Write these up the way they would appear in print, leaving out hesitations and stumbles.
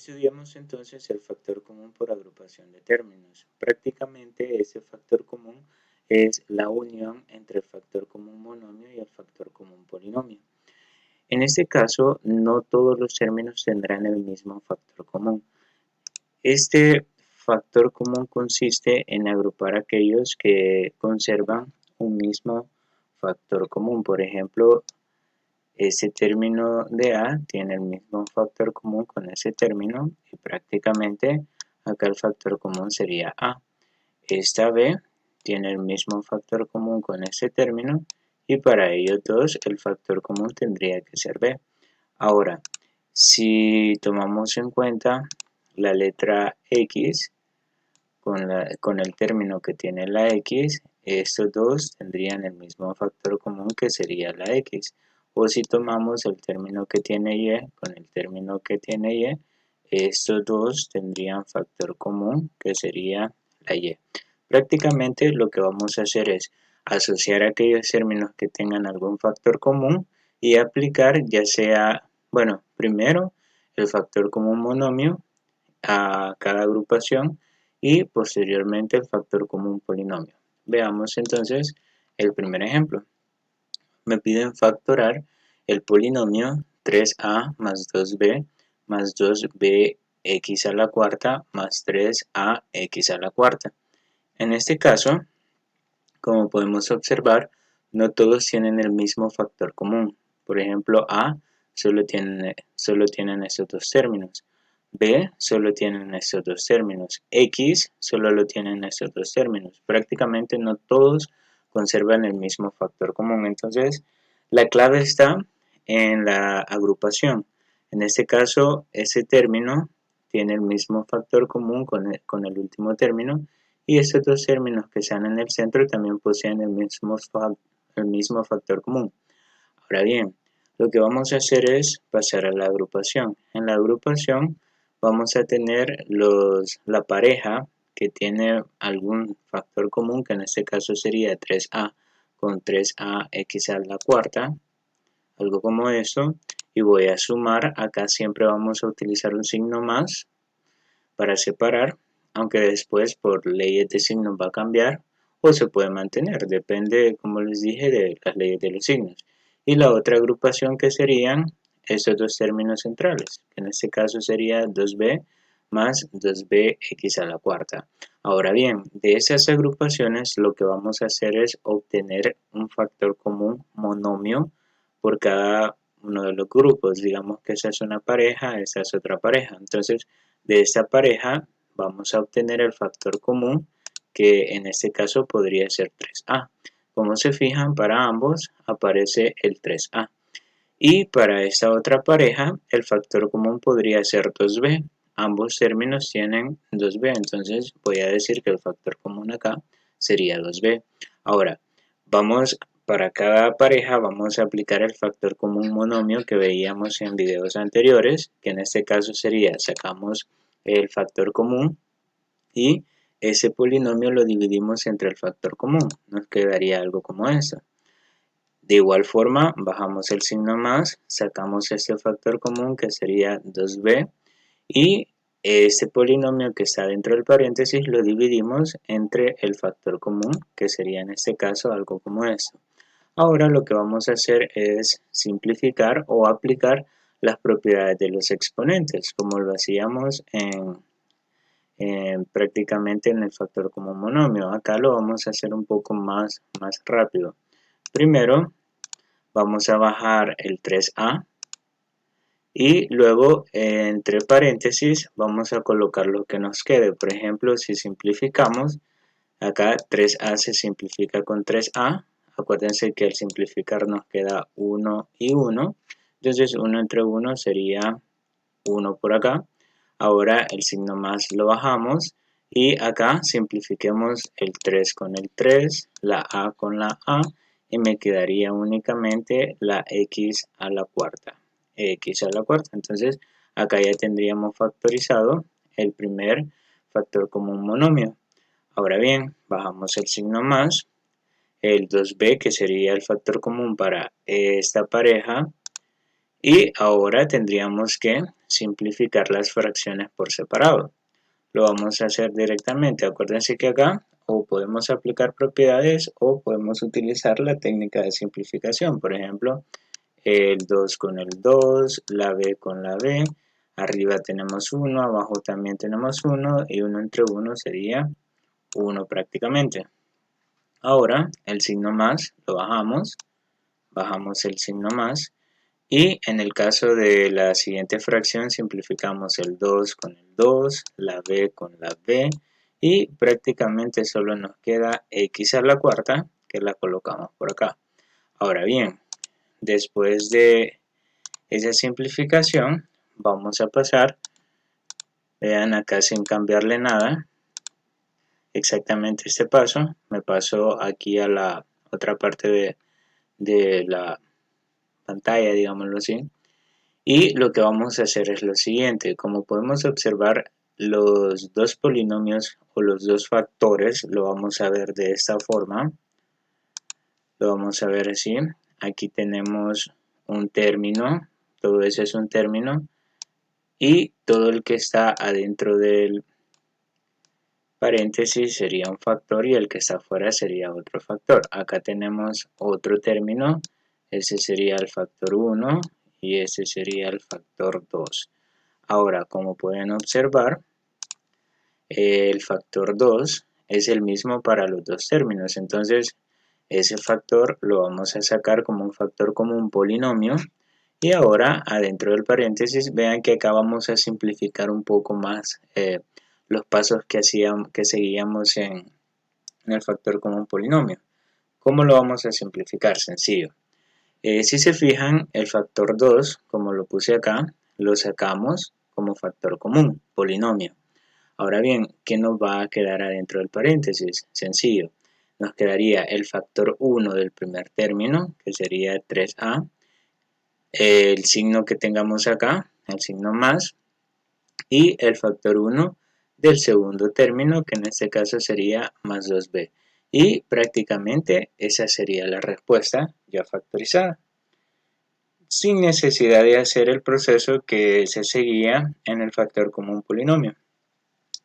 Estudiamos entonces el factor común por agrupación de términos. Prácticamente ese factor común es la unión entre el factor común monomio y el factor común polinomio. En este caso, no todos los términos tendrán el mismo factor común. Este factor común consiste en agrupar aquellos que conservan un mismo factor común. Por ejemplo, ese término de A tiene el mismo factor común con ese término y prácticamente acá el factor común sería A. Esta B tiene el mismo factor común con ese término y para ellos dos el factor común tendría que ser B. Ahora, si tomamos en cuenta la letra X con el término que tiene la X, estos dos tendrían el mismo factor común que sería la X. O si tomamos el término que tiene Y con el término que tiene Y, estos dos tendrían factor común que sería la Y. Prácticamente lo que vamos a hacer es asociar aquellos términos que tengan algún factor común y aplicar ya sea, bueno, primero el factor común monomio a cada agrupación y posteriormente el factor común polinomio. Veamos entonces el primer ejemplo. Me piden factorar el polinomio 3a más 2b más 2bx a la cuarta más 3ax a la cuarta. En este caso, como podemos observar, no todos tienen el mismo factor común. Por ejemplo, A solo tienen estos dos términos. B solo tienen estos dos términos. X solo lo tienen estos dos términos. Prácticamente no todos conservan el mismo factor común. Entonces, la clave está en la agrupación. En este caso, ese término tiene el mismo factor común con el último término y estos dos términos que están en el centro también poseen el mismo factor común. Ahora bien, lo que vamos a hacer es pasar a la agrupación. En la agrupación vamos a tener la pareja que tiene algún factor común, que en este caso sería 3a con 3ax a la cuarta, algo como eso, y voy a sumar. Acá siempre vamos a utilizar un signo más para separar, aunque después por leyes de signos va a cambiar o se puede mantener, depende, como les dije, de las leyes de los signos. Y la otra agrupación que serían estos dos términos centrales, que en este caso sería 2b más 2bx a la cuarta. Ahora bien, de esas agrupaciones lo que vamos a hacer es obtener un factor común monomio por cada uno de los grupos. Digamos que esa es una pareja, esa es otra pareja. Entonces, de esta pareja vamos a obtener el factor común, que en este caso podría ser 3a. Como se fijan, para ambos aparece el 3a. Y para esta otra pareja, el factor común podría ser 2b. Ambos términos tienen 2b, entonces voy a decir que el factor común acá sería 2b. Ahora, para cada pareja vamos a aplicar el factor común monomio que veíamos en videos anteriores, que en este caso sería, sacamos el factor común y ese polinomio lo dividimos entre el factor común. Nos quedaría algo como eso. De igual forma, bajamos el signo más, sacamos este factor común que sería 2b y este polinomio que está dentro del paréntesis lo dividimos entre el factor común, que sería en este caso algo como esto. Ahora lo que vamos a hacer es simplificar o aplicar las propiedades de los exponentes, como lo hacíamos prácticamente en el factor común monomio. Acá lo vamos a hacer un poco más rápido. Primero vamos a bajar el 3a y luego entre paréntesis vamos a colocar lo que nos quede. Por ejemplo, si simplificamos, acá 3a se simplifica con 3a. Acuérdense que al simplificar nos queda 1 y 1. Entonces 1 entre 1 sería 1 por acá. Ahora el signo más lo bajamos y acá simplifiquemos el 3 con el 3, la a con la a y me quedaría únicamente la x a la cuarta. Entonces acá ya tendríamos factorizado el primer factor común monomio. Ahora bien, bajamos el signo más, el 2b que sería el factor común para esta pareja Y ahora tendríamos que simplificar las fracciones por separado. Lo vamos a hacer directamente. Acuérdense que acá o podemos aplicar propiedades o podemos utilizar la técnica de simplificación. Por ejemplo, el 2 con el 2, la b con la b. Arriba tenemos 1, abajo también tenemos 1 y 1 entre 1 sería 1 prácticamente. Ahora el signo más lo bajamos, bajamos el signo más y en el caso de la siguiente fracción simplificamos el 2 con el 2, la b con la b y prácticamente solo nos queda x a la cuarta que la colocamos por acá. Ahora bien, después de esa simplificación vamos a pasar, vean acá sin cambiarle nada, exactamente este paso, me paso aquí a la otra parte de la pantalla, digámoslo así. Y lo que vamos a hacer es lo siguiente, como podemos observar los dos polinomios o los dos factores, lo vamos a ver de esta forma, lo vamos a ver así, aquí tenemos un término, todo eso es un término, y todo el que está adentro del paréntesis sería un factor y el que está afuera sería otro factor. Acá tenemos otro término, ese sería el factor 1 y ese sería el factor 2. Ahora, como pueden observar, el factor 2 es el mismo para los dos términos, entonces ese factor lo vamos a sacar como un factor común polinomio y ahora adentro del paréntesis vean que acá vamos a simplificar un poco más los pasos que seguíamos en el factor común polinomio. ¿Cómo lo vamos a simplificar? Sencillo. Si se fijan, el factor 2, como lo puse acá, lo sacamos como factor común, polinomio. Ahora bien, ¿qué nos va a quedar adentro del paréntesis? Sencillo. Nos quedaría el factor 1 del primer término, que sería 3a, el signo que tengamos acá, el signo más, y el factor 1 del segundo término, que en este caso sería más 2b. Y prácticamente esa sería la respuesta ya factorizada, sin necesidad de hacer el proceso que se seguía en el factor común polinomio.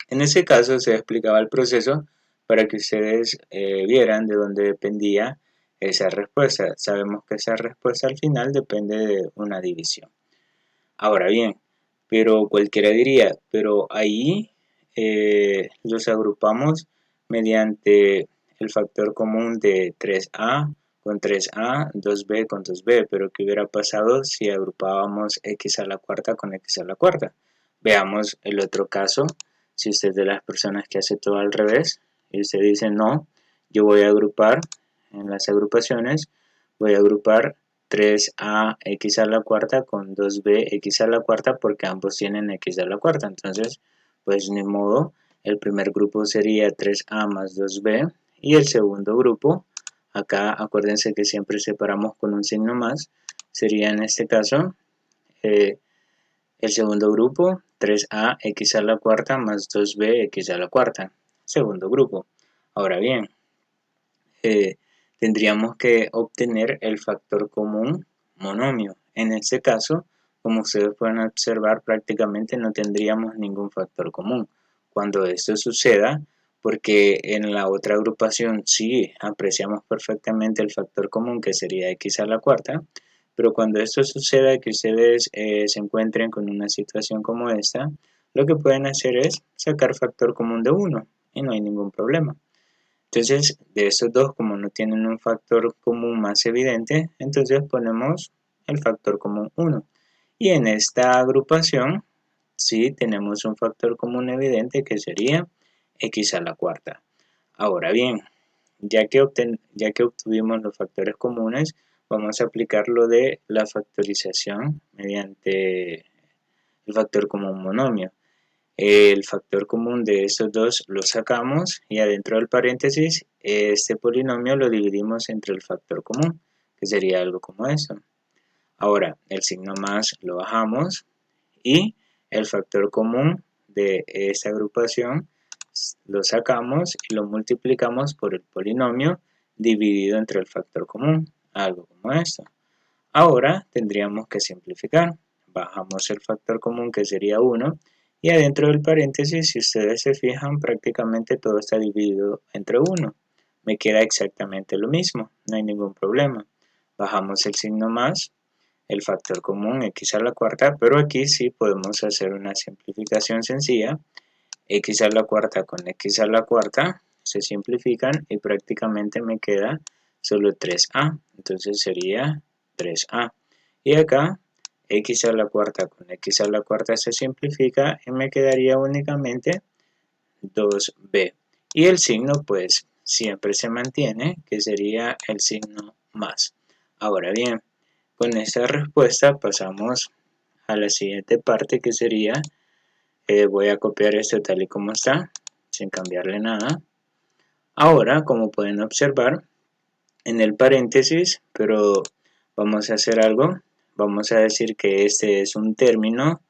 En ese caso se explicaba el proceso para que ustedes vieran de dónde dependía esa respuesta. Sabemos que esa respuesta al final depende de una división. Ahora bien, pero cualquiera diría, pero ahí los agrupamos mediante el factor común de 3a con 3a, 2b con 2b, pero ¿qué hubiera pasado si agrupábamos x a la cuarta con x a la cuarta? Veamos el otro caso, si usted es de las personas que hace todo al revés, y usted dice no, yo voy a agrupar, en las agrupaciones, voy a agrupar 3a x a la cuarta con 2b x a la cuarta porque ambos tienen x a la cuarta, entonces pues ni modo, el primer grupo sería 3a más 2b y el segundo grupo, acá acuérdense que siempre separamos con un signo más, sería en este caso el segundo grupo 3a x a la cuarta más 2b x a la cuarta, segundo grupo. Ahora bien, tendríamos que obtener el factor común monomio. En este caso, como ustedes pueden observar, prácticamente no tendríamos ningún factor común. Cuando esto suceda, porque en la otra agrupación sí apreciamos perfectamente el factor común que sería x a la cuarta, pero cuando esto suceda, que ustedes se encuentren con una situación como esta, lo que pueden hacer es sacar factor común de 1 y no hay ningún problema. Entonces, de estos dos, como no tienen un factor común más evidente, entonces ponemos el factor común 1. Y en esta agrupación, sí tenemos un factor común evidente que sería x a la cuarta. Ahora bien, ya que obtuvimos los factores comunes, vamos a aplicar lo de la factorización mediante el factor común monomio. El factor común de estos dos lo sacamos y adentro del paréntesis este polinomio lo dividimos entre el factor común, que sería algo como esto. Ahora el signo más lo bajamos y el factor común de esta agrupación lo sacamos y lo multiplicamos por el polinomio dividido entre el factor común, algo como esto. Ahora tendríamos que simplificar. Bajamos el factor común que sería 1 y adentro del paréntesis, si ustedes se fijan, prácticamente todo está dividido entre 1. Me queda exactamente lo mismo, no hay ningún problema. Bajamos el signo más, el factor común x a la cuarta, pero aquí sí podemos hacer una simplificación sencilla. X a la cuarta con x a la cuarta se simplifican y prácticamente me queda solo 3a, entonces sería 3a. Y acá x a la cuarta con x a la cuarta se simplifica y me quedaría únicamente 2b. Y el signo pues siempre se mantiene, que sería el signo más. Ahora bien, con esta respuesta pasamos a la siguiente parte, que sería, voy a copiar esto tal y como está, sin cambiarle nada. Ahora, como pueden observar, en el paréntesis, pero vamos a hacer algo, vamos a decir que este es un término,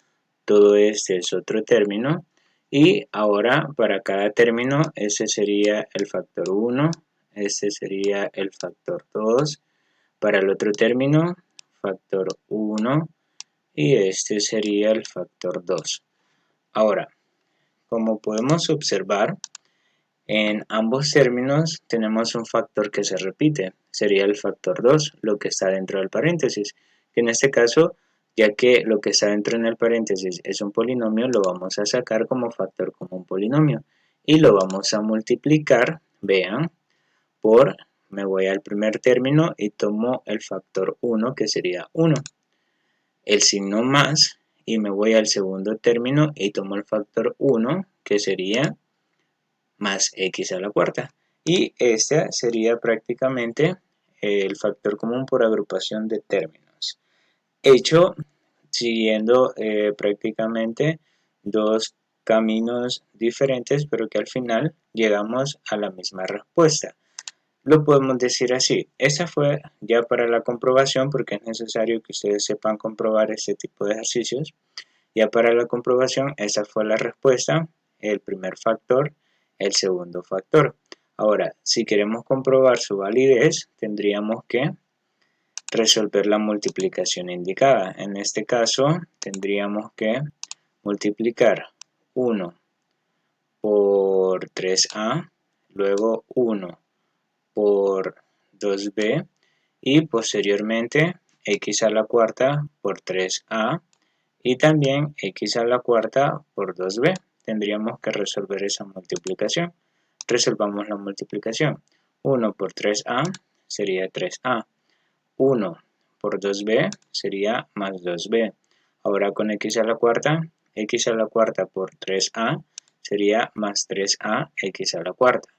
todo este es otro término, y ahora para cada término, ese sería el factor 1, este sería el factor 2, para el otro término, factor 1, y este sería el factor 2. Ahora, como podemos observar, en ambos términos tenemos un factor que se repite, sería el factor 2, lo que está dentro del paréntesis, que en este caso, ya que lo que está dentro del paréntesis es un polinomio, lo vamos a sacar como factor común polinomio y lo vamos a multiplicar, vean, me voy al primer término y tomo el factor 1, que sería 1, el signo más, y me voy al segundo término y tomo el factor 1, que sería más x a la cuarta. Y este sería prácticamente el factor común por agrupación de términos, hecho siguiendo prácticamente dos caminos diferentes, pero que al final llegamos a la misma respuesta. Lo podemos decir así. Esa fue ya para la comprobación, porque es necesario que ustedes sepan comprobar este tipo de ejercicios. Ya para la comprobación, esa fue la respuesta, el primer factor, el segundo factor. Ahora, si queremos comprobar su validez, tendríamos que resolver la multiplicación indicada. En este caso, tendríamos que multiplicar 1 por 3a, luego 1 por 2b y posteriormente x a la cuarta por 3a y también x a la cuarta por 2b. Tendríamos que resolver esa multiplicación. Resolvamos la multiplicación. 1 por 3a sería 3a. 1 por 2b sería más 2b. Ahora con x a la cuarta por 3a sería más 3a x a la cuarta.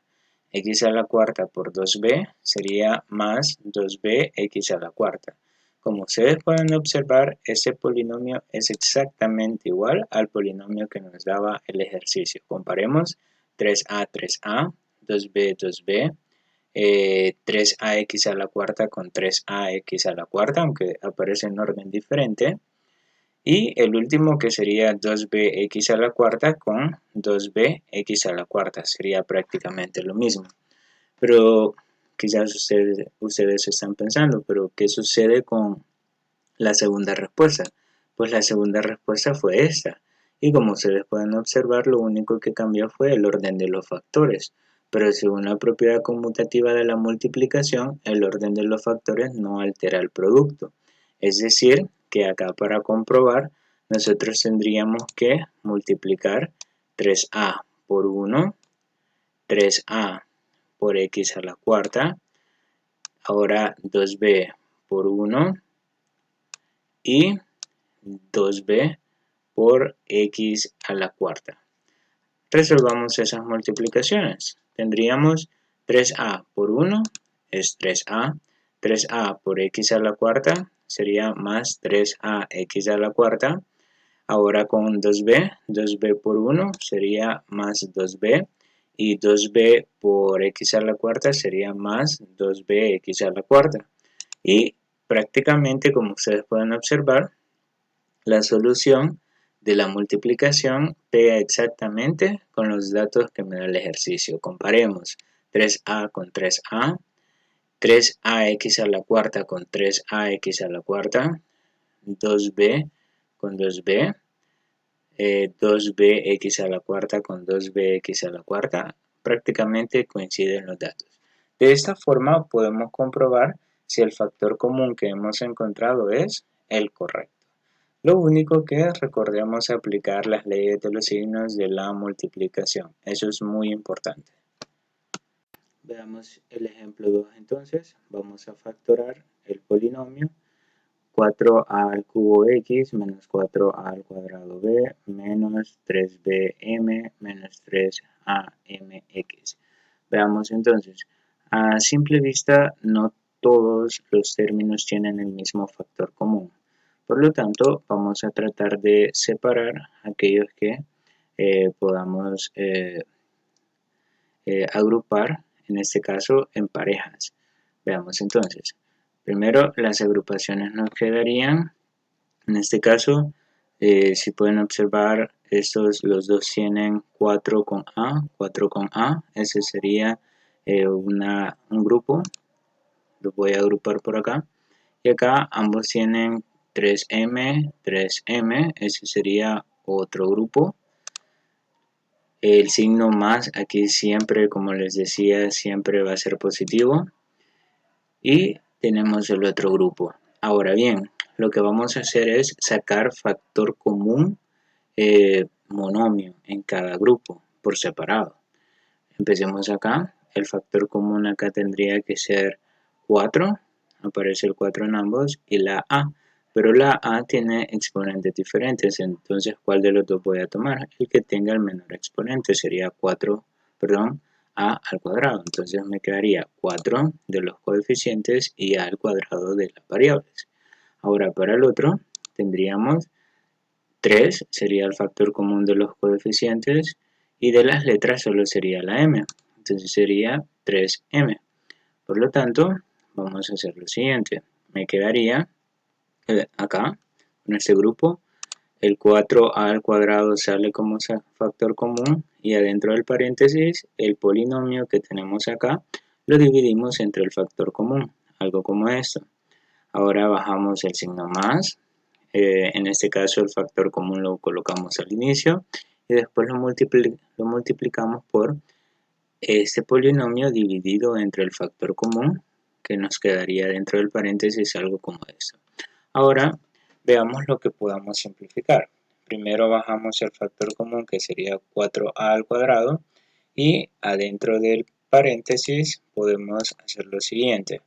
X a la cuarta por 2b sería más 2b x a la cuarta. Como ustedes pueden observar, ese polinomio es exactamente igual al polinomio que nos daba el ejercicio. Comparemos 3a, 3a, 2b, 2b, 3ax a la cuarta con 3ax a la cuarta, aunque aparece en orden diferente. Y el último, que sería 2bx a la cuarta con 2bx a la cuarta, sería prácticamente lo mismo. Pero quizás ustedes están pensando, pero ¿qué sucede con la segunda respuesta? Pues la segunda respuesta fue esta. Y como ustedes pueden observar, lo único que cambió fue el orden de los factores. Pero según la propiedad conmutativa de la multiplicación, el orden de los factores no altera el producto. Es decir, que acá para comprobar, nosotros tendríamos que multiplicar 3a por 1, 3a por x a la cuarta, ahora 2b por 1 y 2b por x a la cuarta. Resolvamos esas multiplicaciones. Tendríamos 3a por 1 es 3a, 3a por x a la cuarta sería más 3ax a la cuarta. Ahora con 2b, 2b por 1 sería más 2b y 2b por x a la cuarta sería más 2bx a la cuarta. Y prácticamente, como ustedes pueden observar, la solución de la multiplicación pega exactamente con los datos que me da el ejercicio. Comparemos 3a con 3a, 3ax a la cuarta con 3ax a la cuarta, 2b con 2b, 2bx a la cuarta con 2bx a la cuarta, prácticamente coinciden los datos. De esta forma podemos comprobar si el factor común que hemos encontrado es el correcto. Lo único que recordemos aplicar las leyes de los signos de la multiplicación. Eso es muy importante. Veamos el ejemplo 2 entonces. Vamos a factorar el polinomio 4a al cubo x menos 4a al cuadrado b menos 3bm menos 3amx. Veamos entonces. A simple vista no todos los términos tienen el mismo factor común. Por lo tanto, vamos a tratar de separar aquellos que podamos agrupar, en este caso en parejas. Veamos entonces. Primero, las agrupaciones nos quedarían, en este caso, si pueden observar, los dos tienen 4 con A, ese sería un grupo, lo voy a agrupar por acá, y acá ambos tienen 3M, ese sería otro grupo. El signo más aquí siempre, como les decía, siempre va a ser positivo. Y tenemos el otro grupo. Ahora bien, lo que vamos a hacer es sacar factor común monomio en cada grupo por separado. Empecemos acá. El factor común acá tendría que ser 4. Aparece el 4 en ambos y la A. Pero la A tiene exponentes diferentes. Entonces, ¿cuál de los dos voy a tomar? El que tenga el menor exponente sería A al cuadrado. Entonces me quedaría 4 de los coeficientes y A al cuadrado de las variables. Ahora para el otro tendríamos 3 sería el factor común de los coeficientes y de las letras solo sería la m. Entonces sería 3m. Por lo tanto, vamos a hacer lo siguiente. Me quedaría acá, en este grupo, el 4a al cuadrado sale como factor común y adentro del paréntesis el polinomio que tenemos acá lo dividimos entre el factor común, algo como esto. Ahora bajamos el signo más, en este caso el factor común lo colocamos al inicio y después lo multiplicamos por este polinomio dividido entre el factor común que nos quedaría dentro del paréntesis algo como esto. Ahora veamos lo que podamos simplificar. Primero bajamos el factor común que sería 4a al cuadrado y adentro del paréntesis podemos hacer lo siguiente.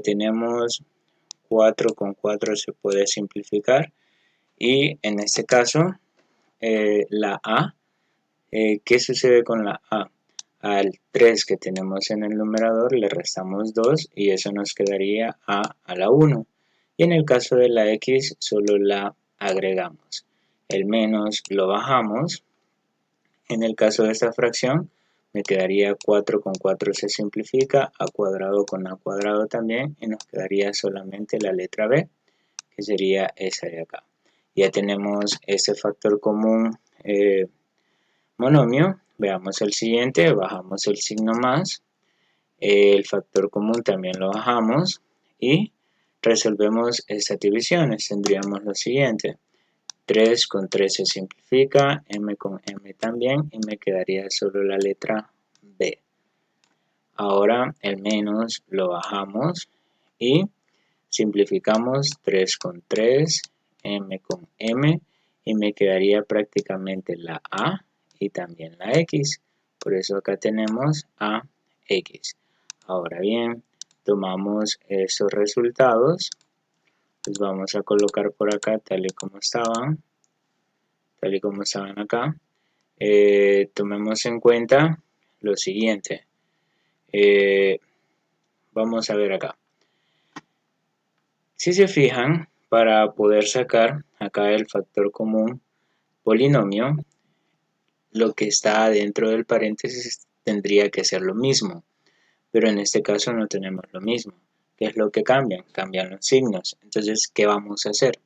Tenemos 4 con 4 se puede simplificar y en este caso la A, ¿qué sucede con la A? Al 3 que tenemos en el numerador le restamos 2 y eso nos quedaría A a la 1. Y en el caso de la X solo la agregamos. El menos lo bajamos. En el caso de esta fracción me quedaría 4 con 4 se simplifica, a cuadrado con a cuadrado también y nos quedaría solamente la letra B, que sería esa de acá. Ya tenemos este factor común monomio. Veamos el siguiente, bajamos el signo más, el factor común también lo bajamos y resolvemos estas divisiones. Tendríamos lo siguiente, 3 con 3 se simplifica, m con m también y me quedaría solo la letra B. Ahora el menos lo bajamos y simplificamos 3 con 3, m con m y me quedaría prácticamente la A y también la X. Por eso acá tenemos AX. Ahora bien, tomamos estos resultados, los vamos a colocar por acá tal y como estaban acá. Tomemos en cuenta lo siguiente. Vamos a ver acá. Si se fijan, para poder sacar acá el factor común polinomio, lo que está dentro del paréntesis tendría que ser lo mismo, pero en este caso no tenemos lo mismo. ¿Qué es lo que cambian? Cambian los signos. Entonces, ¿qué vamos a hacer?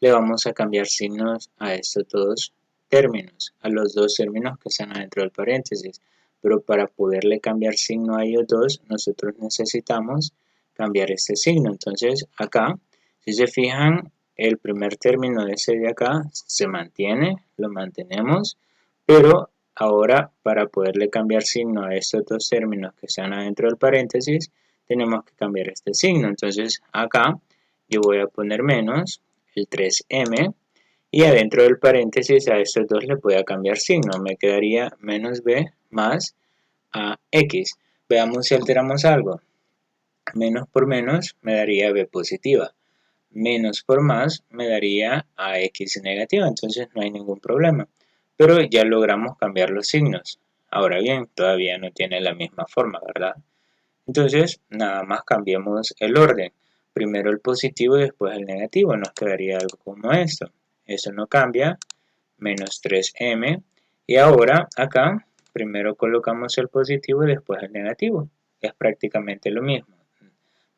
Le vamos a cambiar signos a estos dos términos, a los dos términos que están adentro del paréntesis. pero para poderle cambiar signo a ellos dos, nosotros necesitamos cambiar este signo. Entonces acá, si se fijan, el primer término de ese de acá se mantiene, lo mantenemos, pero ahora para poderle cambiar signo a estos dos términos que están adentro del paréntesis, tenemos que cambiar este signo. Entonces acá yo voy a poner menos el 3m y adentro del paréntesis a estos dos le voy a cambiar signo. Me quedaría menos b más ax. Veamos si alteramos algo. Menos por menos me daría b positiva. Menos por más me daría ax negativa. Entonces no hay ningún problema. Pero ya logramos cambiar los signos. Ahora bien, todavía no tiene la misma forma, ¿verdad? Entonces, nada más cambiemos el orden. Primero el positivo y después el negativo. Nos quedaría algo como esto. Eso no cambia. Menos 3m. Y ahora, acá, primero colocamos el positivo y después el negativo. Es prácticamente lo mismo.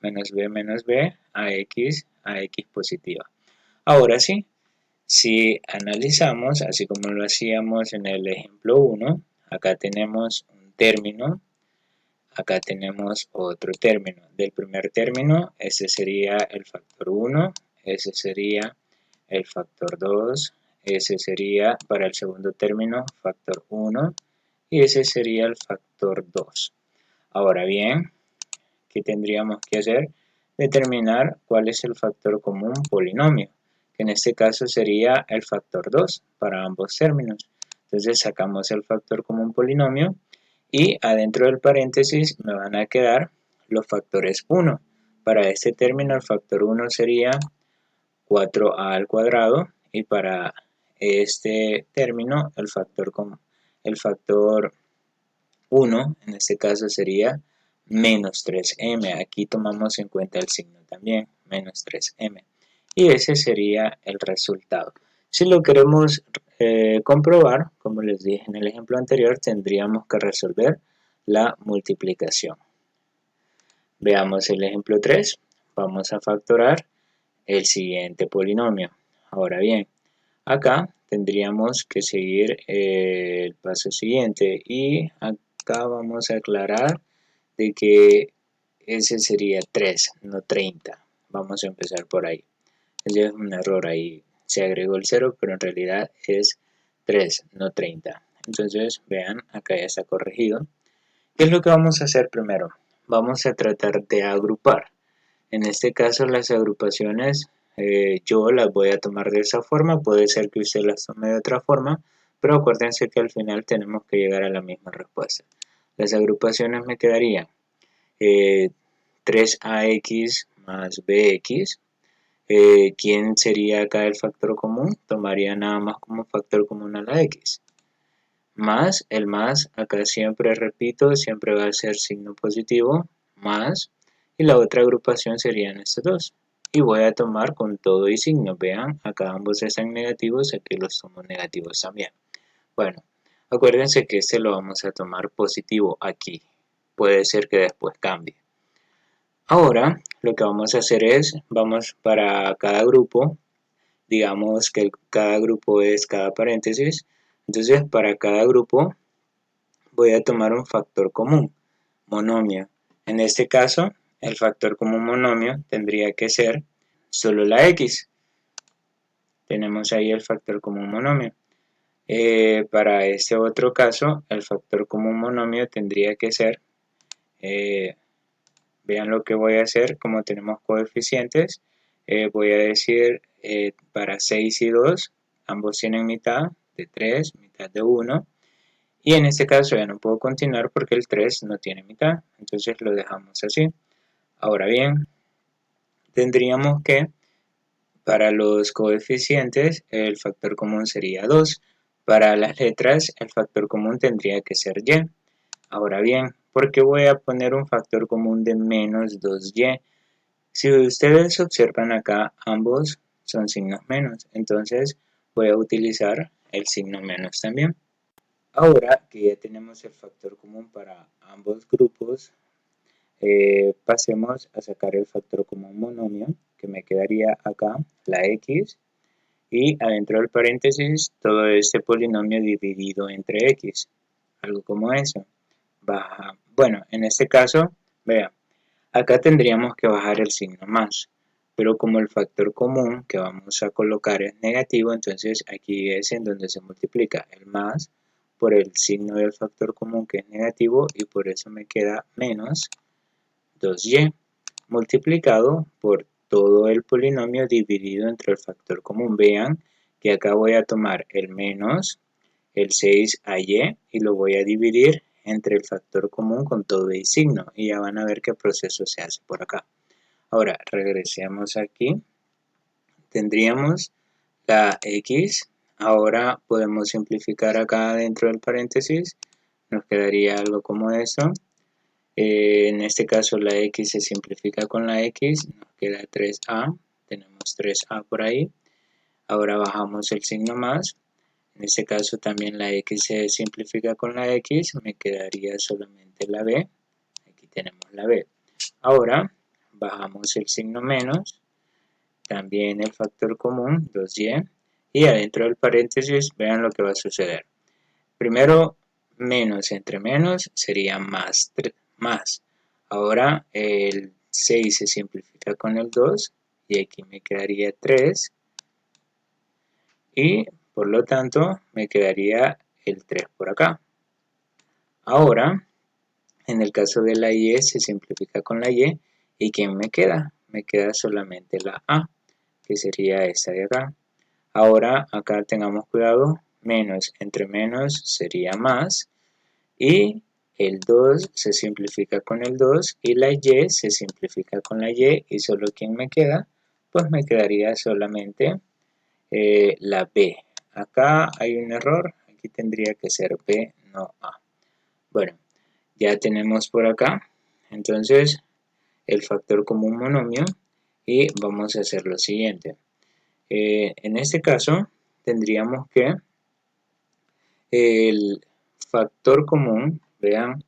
Menos b, ax positiva. Ahora sí, si analizamos, así como lo hacíamos en el ejemplo 1, acá tenemos un término. Acá tenemos otro término. Del primer término, ese sería el factor 1, ese sería el factor 2, ese sería para el segundo término factor 1 y ese sería el factor 2. Ahora bien, ¿qué tendríamos que hacer? Determinar cuál es el factor común polinomio, que en este caso sería el factor 2 para ambos términos. Entonces sacamos el factor común polinomio y adentro del paréntesis me van a quedar los factores 1. Para este término el factor 1 sería 4a al cuadrado y para este término el factor 1 en este caso sería menos 3m. Aquí tomamos en cuenta el signo también, menos 3m. Y ese sería el resultado. Si lo queremos comprobar, como les dije en el ejemplo anterior, tendríamos que resolver la multiplicación. Veamos el ejemplo 3. Vamos a factorar el siguiente polinomio. Ahora bien, acá tendríamos que seguir el paso siguiente y acá vamos a aclarar de que ese sería 3, no 30. Vamos a empezar por ahí. Ese es un error ahí. Se agregó el 0, pero en realidad es 3, no 30. Entonces, vean, acá ya está corregido. ¿Qué es lo que vamos a hacer primero? Vamos a tratar de agrupar. En este caso, las agrupaciones yo las voy a tomar de esa forma. Puede ser que usted las tome de otra forma, pero acuérdense que al final tenemos que llegar a la misma respuesta. Las agrupaciones me quedarían 3ax más bx. ¿Quién sería acá el factor común? Tomaría nada más como factor común a la x. Más, el más, acá siempre repito, siempre va a ser signo positivo, más, y la otra agrupación serían estos dos. Y voy a tomar con todo y signo, vean, acá ambos están negativos, aquí los tomo negativos también. Bueno, acuérdense que este lo vamos a tomar positivo aquí, puede ser que después cambie. Ahora lo que vamos a hacer es, vamos para cada grupo, digamos que cada grupo es cada paréntesis, entonces para cada grupo voy a tomar un factor común, monomio. En este caso, el factor común monomio tendría que ser solo la x. Tenemos ahí el factor común monomio. Para este otro caso, el factor común monomio tendría que ser... vean lo que voy a hacer, como tenemos coeficientes, voy a decir para 6 y 2, ambos tienen mitad de 3, mitad de 1, y en este caso ya no puedo continuar porque el 3 no tiene mitad, entonces lo dejamos así. Ahora bien, tendríamos que, para los coeficientes, el factor común sería 2, para las letras el factor común tendría que ser y. Ahora bien, ¿por qué voy a poner un factor común de menos 2y? Si ustedes observan acá, ambos son signos menos, entonces voy a utilizar el signo menos también. Ahora que ya tenemos el factor común para ambos grupos, pasemos a sacar el factor común monomio, que me quedaría acá, la x, y adentro del paréntesis todo este polinomio dividido entre x, algo como eso. baja, bueno, en este caso, vea, acá tendríamos que bajar el signo más, pero como el factor común que vamos a colocar es negativo, entonces aquí es en donde se multiplica el más por el signo del factor común que es negativo y por eso me queda menos 2y multiplicado por todo el polinomio dividido entre el factor común. Vean que acá voy a tomar el menos el 6y y lo voy a dividir entre el factor común con todo el signo y ya van a ver qué proceso se hace por acá. Ahora regresemos aquí, tendríamos la x, ahora podemos simplificar acá dentro del paréntesis, nos quedaría algo como eso. En este caso la x se simplifica con la x, nos queda 3a, tenemos 3a por ahí. Ahora bajamos el signo más, en este caso también la x se simplifica con la x, me quedaría solamente la b, aquí tenemos la b. Ahora bajamos el signo menos, también el factor común, 2y, y adentro del paréntesis vean lo que va a suceder. Primero, menos entre menos sería más, más. Ahora el 6 se simplifica con el 2 y aquí me quedaría 3 y por lo tanto me quedaría el 3 por acá. Ahora, en el caso de la y se simplifica con la y ¿quién me queda? Me queda solamente la a, que sería esta de acá. Ahora acá tengamos cuidado, menos entre menos sería más y el 2 se simplifica con el 2 y la y se simplifica con la y solo ¿quién me queda? Pues me quedaría solamente la b. Acá hay un error, aquí tendría que ser b, no a. Bueno, ya tenemos por acá entonces el factor común monomio y vamos a hacer lo siguiente. En este caso tendríamos que el factor común, vean,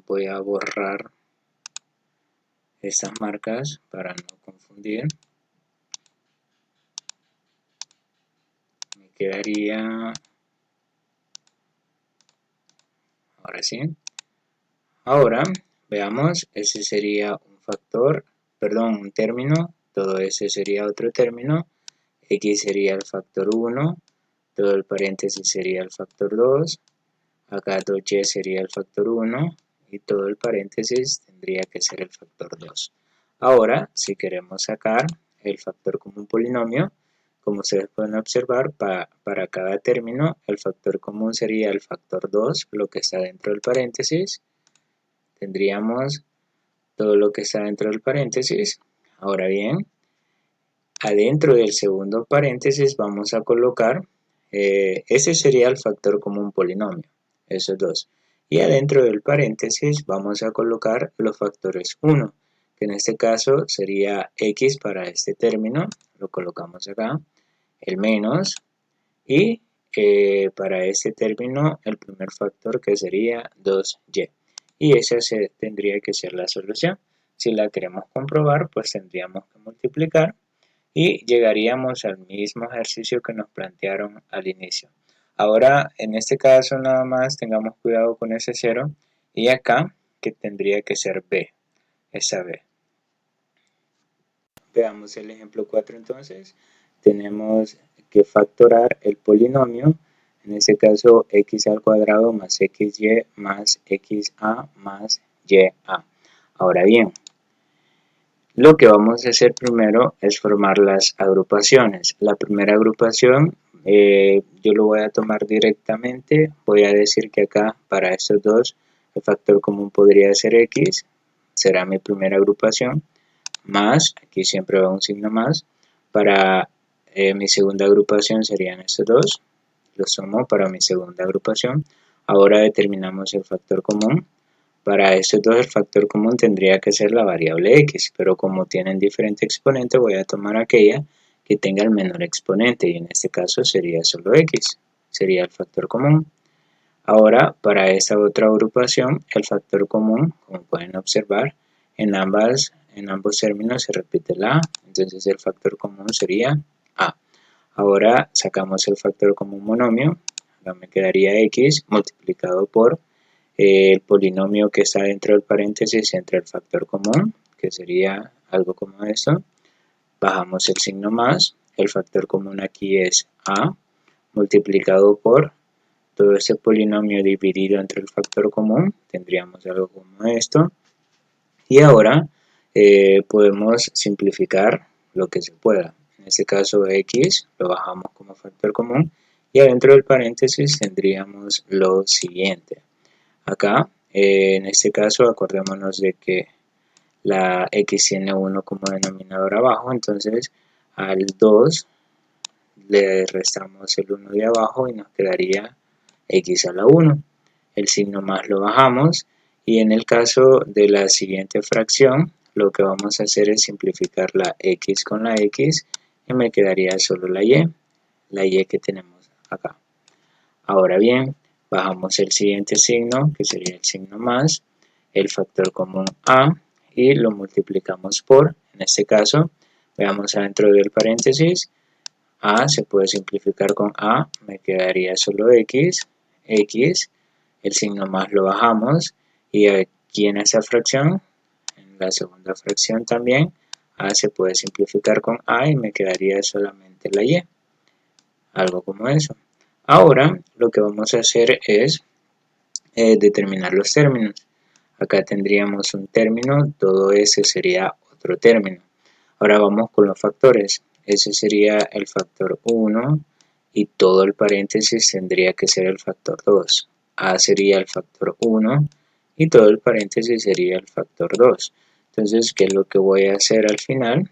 voy a borrar estas marcas para no confundir. Me quedaría, ahora sí. Ahora, veamos, ese sería un factor, perdón, un término, todo ese sería otro término, x sería el factor 1, todo el paréntesis sería el factor 2, acá 2y sería el factor 1 y todo el paréntesis tendría que ser el factor 2. Ahora, si queremos sacar el factor común polinomio, como ustedes pueden observar, para cada término el factor común sería el factor 2, lo que está dentro del paréntesis. Tendríamos todo lo que está dentro del paréntesis. Ahora bien, adentro del segundo paréntesis vamos a colocar, ese sería el factor común polinomio, esos dos. Y adentro del paréntesis vamos a colocar los factores 1, que en este caso sería x para este término, lo colocamos acá, el menos, y para este término el primer factor que sería 2y. Y esa tendría que ser la solución. Si la queremos comprobar, pues tendríamos que multiplicar y llegaríamos al mismo ejercicio que nos plantearon al inicio. Ahora, en este caso nada más tengamos cuidado con ese 0 y acá que tendría que ser b, esa b. Veamos el ejemplo 4 entonces. Tenemos que factorar el polinomio, en este caso x al cuadrado más xy más xa más ya. Ahora bien, lo que vamos a hacer primero es formar las agrupaciones. La primera agrupación yo lo voy a tomar directamente. Voy a decir que acá para estos dos el factor común podría ser x. Será mi primera agrupación. Más, aquí siempre va un signo más. Para mi segunda agrupación serían estos dos. Los sumo para mi segunda agrupación. Ahora determinamos el factor común. Para estos dos el factor común tendría que ser la variable x, pero como tienen diferente exponente voy a tomar aquella que tenga el menor exponente y en este caso sería solo x, sería el factor común. Ahora para esta otra agrupación el factor común, como pueden observar, en ambos términos se repite la a, entonces el factor común sería a. Ahora sacamos el factor común monomio, acá me quedaría x multiplicado por el polinomio que está dentro del paréntesis entre el factor común, que sería algo como esto. Bajamos el signo más, el factor común aquí es a, multiplicado por todo ese polinomio dividido entre el factor común, tendríamos algo como esto. Y ahora podemos simplificar lo que se pueda. En este caso x lo bajamos como factor común y adentro del paréntesis tendríamos lo siguiente. Acá, en este caso, acordémonos de que la x tiene 1 como denominador abajo, entonces al 2 le restamos el 1 de abajo y nos quedaría x a la 1. El signo más lo bajamos y en el caso de la siguiente fracción lo que vamos a hacer es simplificar la x con la x y me quedaría solo la y que tenemos acá. Ahora bien, bajamos el siguiente signo, que sería el signo más, el factor común a, y lo multiplicamos por, en este caso, veamos adentro del paréntesis, a se puede simplificar con a, me quedaría solo x, el signo más lo bajamos, y aquí en esa fracción, en la segunda fracción también, a se puede simplificar con a y me quedaría solamente la y, algo como eso. Ahora lo que vamos a hacer es determinar los términos. Acá tendríamos un término, todo ese sería otro término. Ahora vamos con los factores. Ese sería el factor 1 y todo el paréntesis tendría que ser el factor 2. A sería el factor 1 y todo el paréntesis sería el factor 2. Entonces, ¿qué es lo que voy a hacer al final?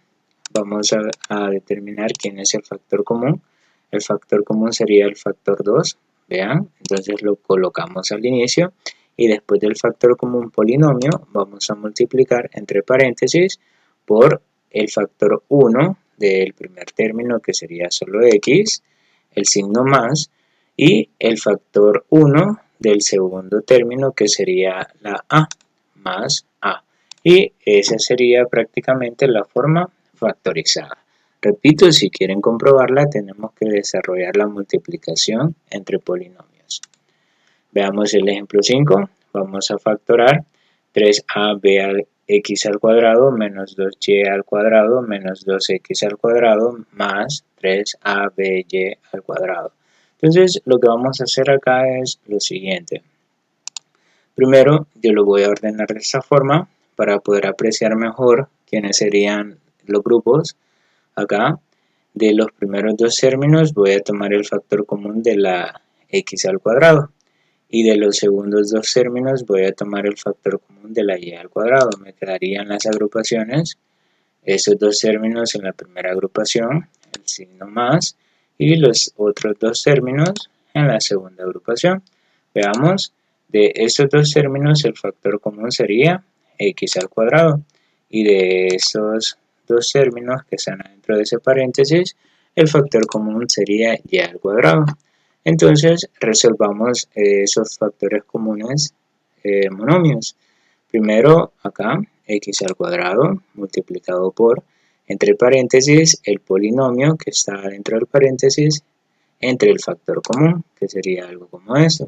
Vamos a determinar quién es el factor común. El factor común sería el factor 2, vean, entonces lo colocamos al inicio y después del factor común polinomio vamos a multiplicar entre paréntesis por el factor 1 del primer término que sería solo x, el signo más y el factor 1 del segundo término que sería la a más a. Y esa sería prácticamente la forma factorizada. Repito, si quieren comprobarla, tenemos que desarrollar la multiplicación entre polinomios. Veamos el ejemplo 5. Vamos a factorar 3ab al x al cuadrado menos 2y al cuadrado menos 2x al cuadrado más 3aby al cuadrado. Entonces, lo que vamos a hacer acá es lo siguiente. Primero, yo lo voy a ordenar de esta forma para poder apreciar mejor quiénes serían los grupos. Acá, de los primeros dos términos voy a tomar el factor común de la x al cuadrado. Y de los segundos dos términos voy a tomar el factor común de la y al cuadrado. Me quedarían las agrupaciones, estos dos términos en la primera agrupación, el signo más, y los otros dos términos en la segunda agrupación. Veamos, de estos dos términos el factor común sería x al cuadrado. Y de estos dos términos que están dentro de ese paréntesis, el factor común sería y al cuadrado. Entonces resolvamos esos factores comunes monomios. Primero acá x al cuadrado multiplicado por, entre paréntesis, el polinomio que está dentro del paréntesis entre el factor común, que sería algo como esto.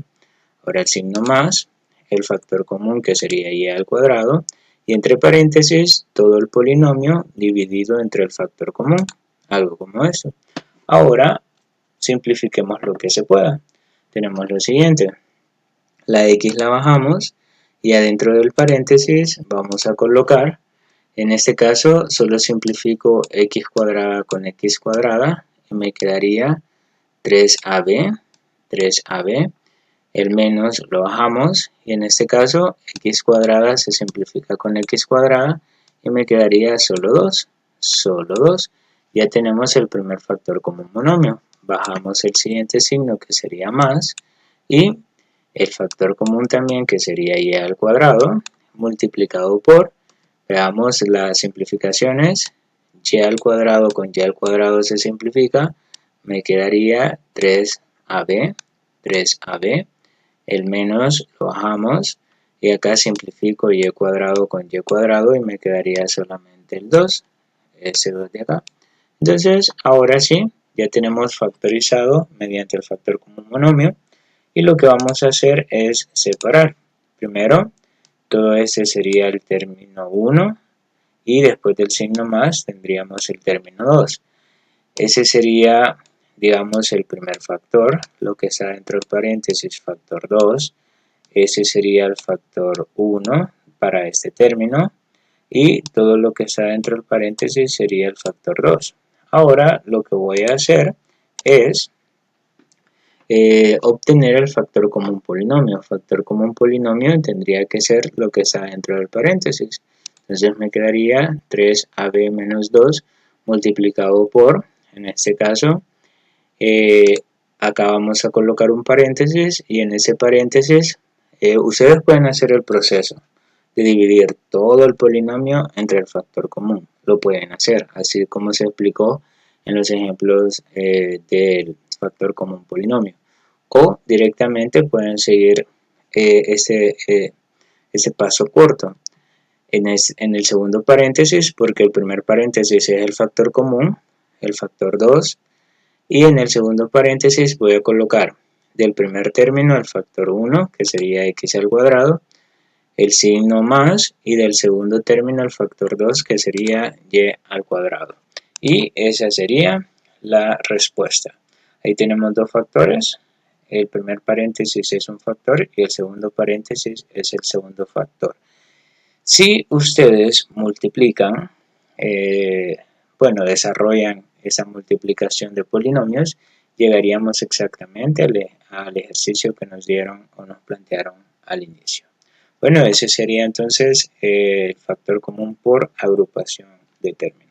Ahora el signo más, el factor común que sería y al cuadrado, y entre paréntesis todo el polinomio dividido entre el factor común, algo como eso. Ahora simplifiquemos lo que se pueda. Tenemos lo siguiente, la x la bajamos y adentro del paréntesis vamos a colocar, en este caso solo simplifico x cuadrada con x cuadrada y me quedaría 3ab, el menos lo bajamos y en este caso x cuadrada se simplifica con x cuadrada y me quedaría solo 2. Ya tenemos el primer factor común monomio. Bajamos el siguiente signo que sería más y el factor común también que sería y al cuadrado multiplicado por, veamos las simplificaciones, y al cuadrado con y al cuadrado se simplifica, me quedaría 3ab, el menos lo bajamos y acá simplifico y cuadrado con y cuadrado y me quedaría solamente el 2, ese 2 de acá. Entonces, ahora sí, ya tenemos factorizado mediante el factor común monomio y lo que vamos a hacer es separar. primero, todo este sería el término 1 y después del signo más tendríamos el término 2. Ese sería, digamos, el primer factor, lo que está dentro del paréntesis, factor 2. Ese sería el factor 1 para este término y todo lo que está dentro del paréntesis sería el factor 2. Ahora lo que voy a hacer es obtener el factor común polinomio. Factor común polinomio tendría que ser lo que está dentro del paréntesis. Entonces me quedaría 3ab menos 2 multiplicado por, en este caso, acá vamos a colocar un paréntesis y en ese paréntesis ustedes pueden hacer el proceso de dividir todo el polinomio entre el factor común. Lo pueden hacer, así como se explicó en los ejemplos del factor común polinomio. O directamente pueden seguir ese paso corto. En el segundo paréntesis, porque el primer paréntesis es el factor común, el factor 2, y en el segundo paréntesis voy a colocar del primer término el factor 1, que sería x al cuadrado, el signo más, y del segundo término el factor 2, que sería y al cuadrado. Y esa sería la respuesta. Ahí tenemos dos factores. El primer paréntesis es un factor y el segundo paréntesis es el segundo factor. Si ustedes multiplican, desarrollan esa multiplicación de polinomios, llegaríamos exactamente al ejercicio que nos dieron o nos plantearon al inicio. Bueno, ese sería entonces el factor común por agrupación de términos.